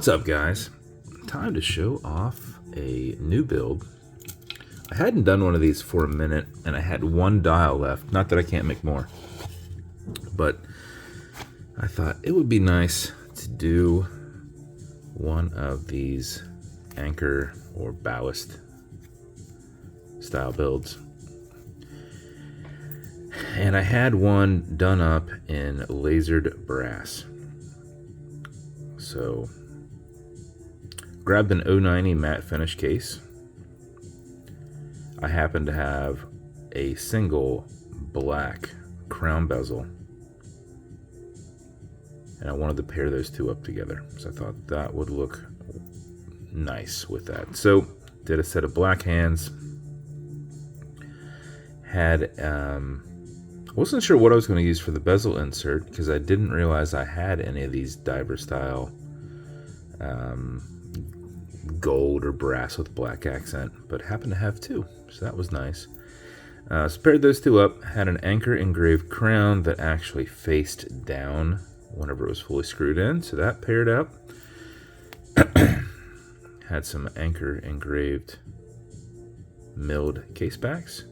What's up, guys? Time to show off a new build. I hadn't done one of these for a minute, and I had one dial left. Not that I can't make more, but I thought it would be nice to do one of these anchor or ballast style builds. And I had one done up in lasered brass. So grabbed an 090 matte finish case. I happen to have a single black crown bezel, and I wanted to pair those two up together, so I thought that would look nice with that. So did a set of black hands. Had wasn't sure what I was going to use for the bezel insert because I didn't realize I had any of these diver style gold or brass with black accent, but happened to have two, so that was nice. So paired those two up. Had an anchor engraved crown that actually faced down whenever it was fully screwed in, so that paired up. Had some anchor engraved milled casebacks.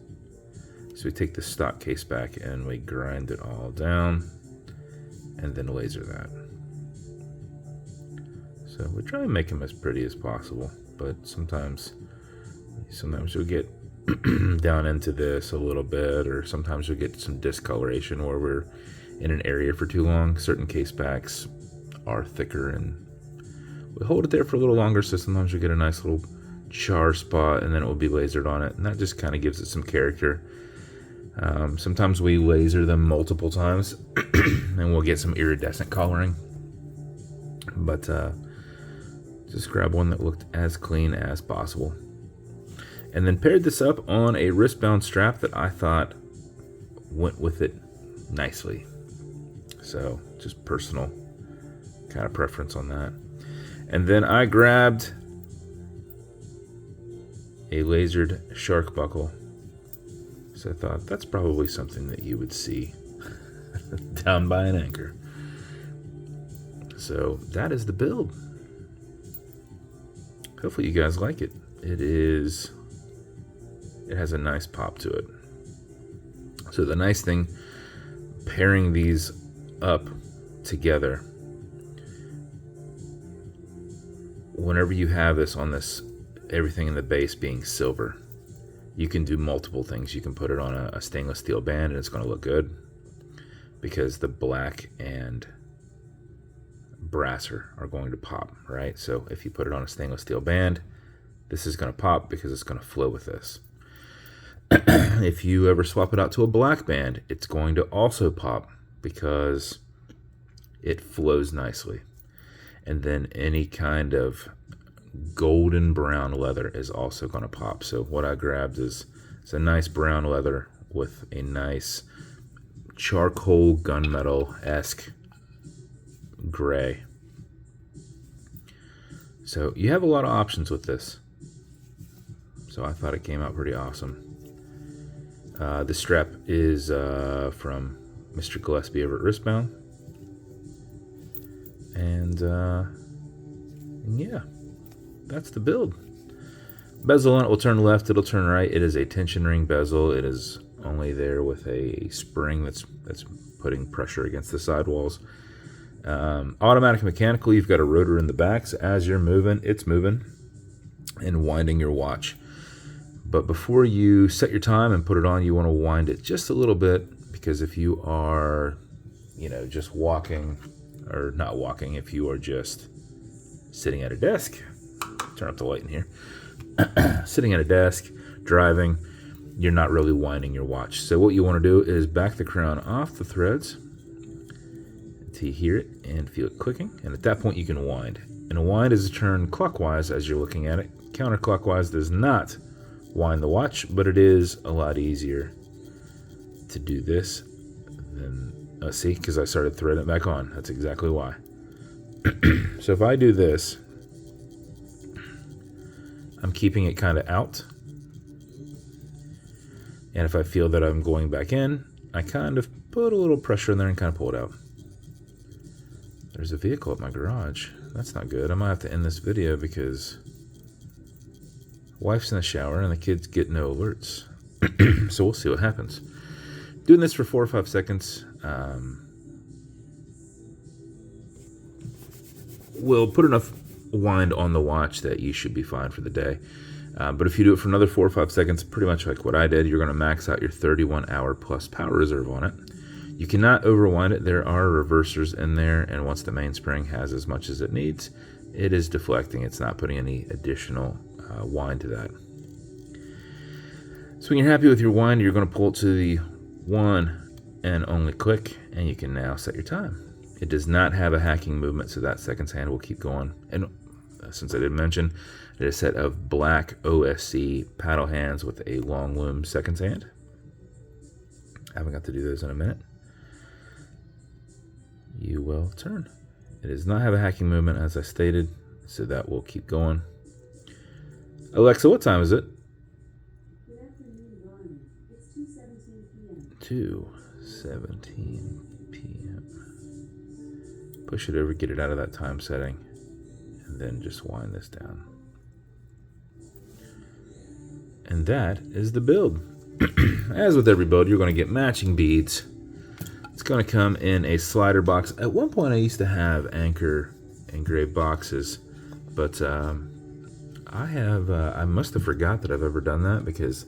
So we take the stock caseback and we grind it all down and then laser that. So we try and make them as pretty as possible, but sometimes you'll get down into this a little bit, or sometimes you'll get some discoloration where we're in an area for too long. Certain casebacks are thicker and we hold it there for a little longer, so sometimes you get a nice little char spot and then it will be lasered on it, and that just kind of gives it some character. Sometimes we laser them multiple times and we'll get some iridescent coloring, but just grab one that looked as clean as possible, and then paired this up on a wristbound strap that I thought went with it nicely. So just personal kind of preference on that. And then I grabbed a lasered shark buckle. So I thought that's probably something that you would see down by an anchor. So that is the build. Hopefully you guys like it. It has a nice pop to it. So the nice thing, pairing these up together, whenever you have this on this, everything in the base being silver, you can do multiple things. You can put it on a stainless steel band and it's going to look good because the black and brass are going to pop, right? So if you put it on a stainless steel band, this is going to pop because it's going to flow with this. If you ever swap it out to a black band, it's going to also pop because it flows nicely. And then any kind of golden brown leather is also going to pop. So what I grabbed is a nice brown leather with a nice charcoal gunmetal-esque gray. So you have a lot of options with this. So I thought it came out pretty awesome. The strap is from Mr. Gillespie over at Wristbound. And yeah, that's the build. Bezel on it will turn left, it'll turn right. It is a tension ring bezel. It is only there with a spring that's putting pressure against the sidewalls. Automatic mechanical, you've got a rotor in the back, so as you're moving, it's moving and winding your watch. But before you set your time and put it on, you want to wind it just a little bit, because if you are, just walking, or not walking, if you are just sitting at a desk, turn up the light in here, sitting at a desk, driving, you're not really winding your watch. So what you want to do is back the crown off the threads until you hear it and feel it clicking, and at that point you can wind. And a wind is a turn clockwise as you're looking at it. Counterclockwise does not wind the watch, but it is a lot easier to do this than see, because I started threading it back on. That's exactly why. So if I do this, I'm keeping it kind of out, and if I feel that I'm going back in, I kind of put a little pressure in there and kind of pull it out. There's a vehicle at my garage. That's not good. I might have to end this video because wife's in the shower and the kids get no alerts. So we'll see what happens. Doing this for 4 or 5 seconds will put enough wind on the watch that you should be fine for the day. But if you do it for another 4 or 5 seconds, pretty much like what I did, you're going to max out your 31-hour plus power reserve on it. You cannot overwind it. There are reversers in there, and once the mainspring has as much as it needs, it is deflecting. It's not putting any additional wind to that. So when you're happy with your wind, you're going to pull it to the one and only click, and you can now set your time. It does not have a hacking movement, so that seconds hand will keep going. And since I didn't mention, it is a set of black OSC paddle hands with a long loom seconds hand. I haven't got to do those in a minute. You will turn. It does not have a hacking movement, as I stated, so that will keep going. Alexa, what time is it? Good afternoon, Ronnie. It's 2:17 p.m. 2:17 p.m. Push it over, get it out of that time setting, and then just wind this down. And that is the build. As with every build, you're going to get matching beads. It's going to come in a slider box. At one point, I used to have Anchor engraved boxes, but I must have forgot that I've ever done that because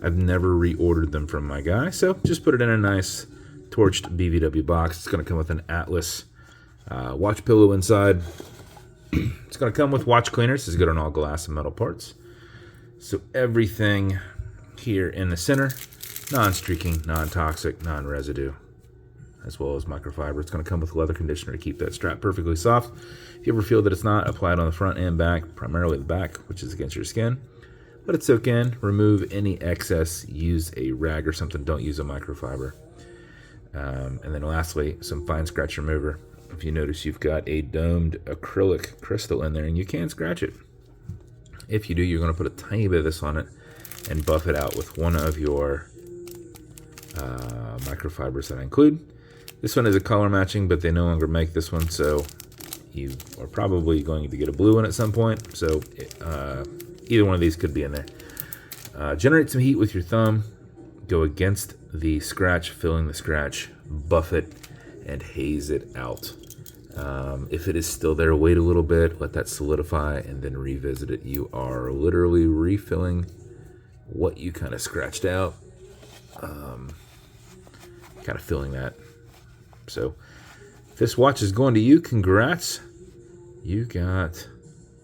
I've never reordered them from my guy. So just put it in a nice torched BVW box. It's going to come with an Atlas watch pillow inside. It's going to come with watch cleaners. This is good on all glass and metal parts. So everything here in the center, non-streaking, non-toxic, non-residue, as well as microfiber. It's going to come with leather conditioner to keep that strap perfectly soft. If you ever feel that it's not, apply it on the front and back, primarily the back, which is against your skin. Let it soak in, remove any excess, use a rag or something, don't use a microfiber. And then lastly, some fine scratch remover. If you notice, you've got a domed acrylic crystal in there and you can scratch it. If you do, you're going to put a tiny bit of this on it and buff it out with one of your microfibers that I include. This one is a color matching, but they no longer make this one, so you are probably going to get a blue one at some point. So either one of these could be in there. Generate some heat with your thumb. Go against the scratch, filling the scratch, buff it, and haze it out. If it is still there, wait a little bit, let that solidify, and then revisit it. You are literally refilling what you kind of scratched out, kind of filling that. So if this watch is going to you, congrats. You got,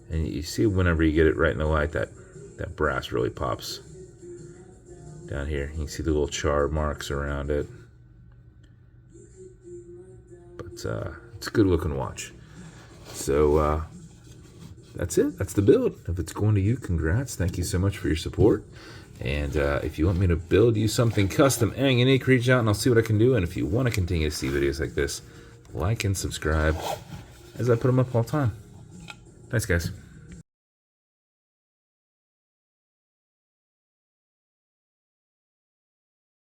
and you see whenever you get it right in the light, that brass really pops down here. You can see the little char marks around it. But it's a good looking watch. So that's it. That's the build. If it's going to you, congrats. Thank you so much for your support. And if you want me to build you something custom and unique, reach out and I'll see what I can do. And if you want to continue to see videos like this, like and subscribe as I put them up all the time. Thanks, guys.